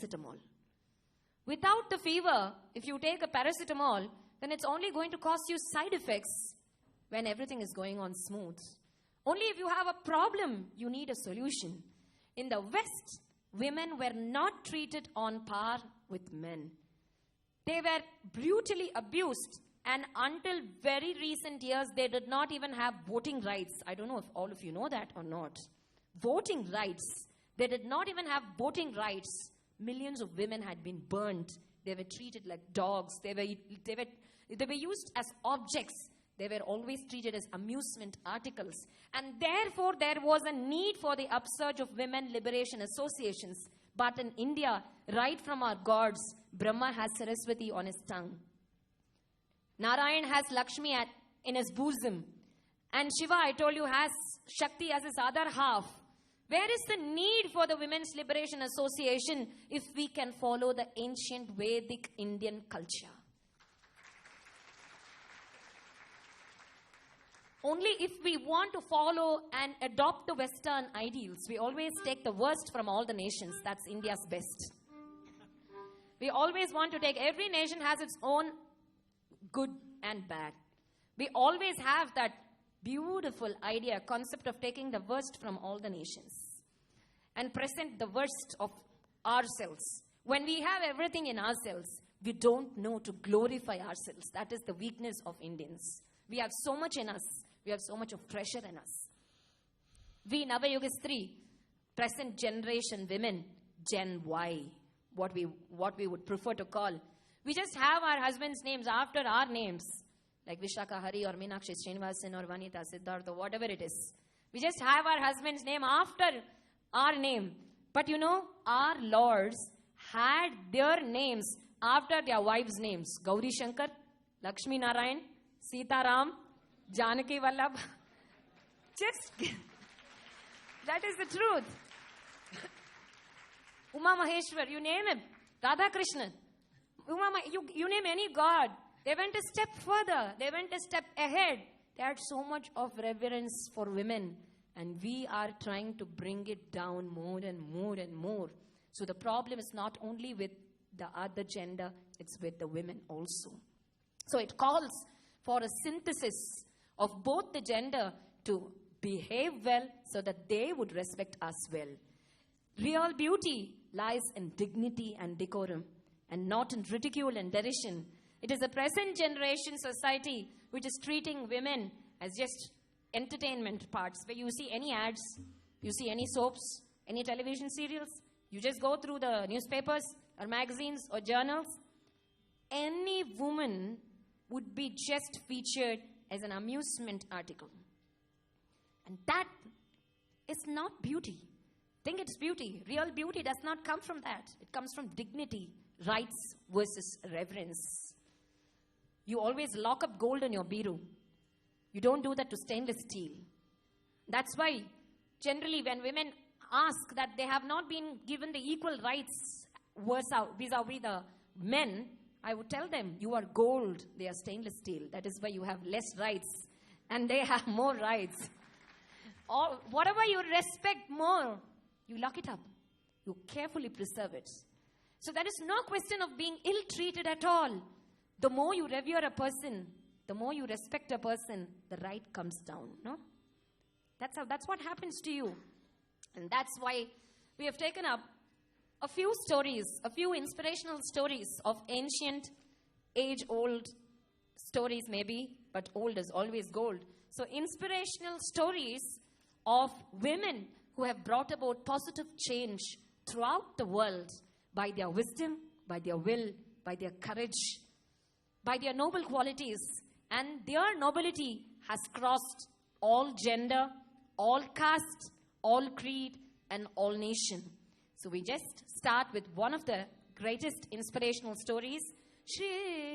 paracetamol. Without the fever, if you take a paracetamol, then it's only going to cause you side effects when everything is going on smooth. Only if you have a problem, you need a solution. In the West, women were not treated on par with men. They were brutally abused, and until very recent years, they did not even have voting rights. I don't know if all of you know that or not. Voting rights. They did not even have voting rights. Millions of women had been burned. They were treated like dogs. They were used as objects. They were always treated as amusement articles. And therefore, there was a need for the upsurge of women liberation associations. But in India, right from our gods, Brahma has Saraswati on his tongue. Narayan has Lakshmi in his bosom. And Shiva, I told you, has Shakti as his other half. Where is the need for the Women's Liberation Association if we can follow the ancient Vedic Indian culture? Only if we want to follow and adopt the Western ideals, we always take the worst from all the nations. That's India's best. We always want to take, every nation has its own good and bad. We always have that beautiful idea, concept of taking the worst from all the nations and present the worst of ourselves. When we have everything in ourselves, we don't know to glorify ourselves. That is the weakness of Indians. We have so much in us. We have so much of treasure in us. We Navayugastri, present generation women, Gen Y, what we would prefer to call. We just have our husbands' names after our names, like Visakha, Hari, or Meenakshi, Srinivasan, or Vanita, Siddhartha, whatever it is. We just have our husband's name after our name. But you know, our lords had their names after their wives' names. Gauri Shankar, Lakshmi Narayan, Sita Ram, Janaki Vallabh. That is the truth. Uma Maheshwar, you name him. Radha Krishnan. You name any god. They went a step further. They went a step ahead. They had so much of reverence for women. And we are trying to bring it down more and more and more. So the problem is not only with the other gender, it's with the women also. So it calls for a synthesis of both the gender to behave well so that they would respect us well. Real beauty lies in dignity and decorum and not in ridicule and derision. It is a present generation society which is treating women as just entertainment parts, where you see any ads, you see any soaps, any television serials, you just go through the newspapers or magazines or journals, any woman would be just featured as an amusement article. And that is not beauty. Think it's beauty. Real beauty does not come from that. It comes from dignity, rights versus reverence. You always lock up gold in your bureau. You don't do that to stainless steel. That's why generally when women ask that they have not been given the equal rights vis-a-vis the men, I would tell them, you are gold, they are stainless steel. That is why you have less rights and they have more rights. Or whatever you respect more, you lock it up. You carefully preserve it. So there is no question of being ill-treated at all. The more you revere a person, the more you respect a person, the right comes down, no? That's what happens to you. And that's why we have taken up a few stories, a few inspirational stories of ancient, age-old stories maybe, but old is always gold. So inspirational stories of women who have brought about positive change throughout the world by their wisdom, by their will, by their courage, by their noble qualities. And their nobility has crossed all gender, all caste, all creed, and all nation. So we just start with one of the greatest inspirational stories. Shri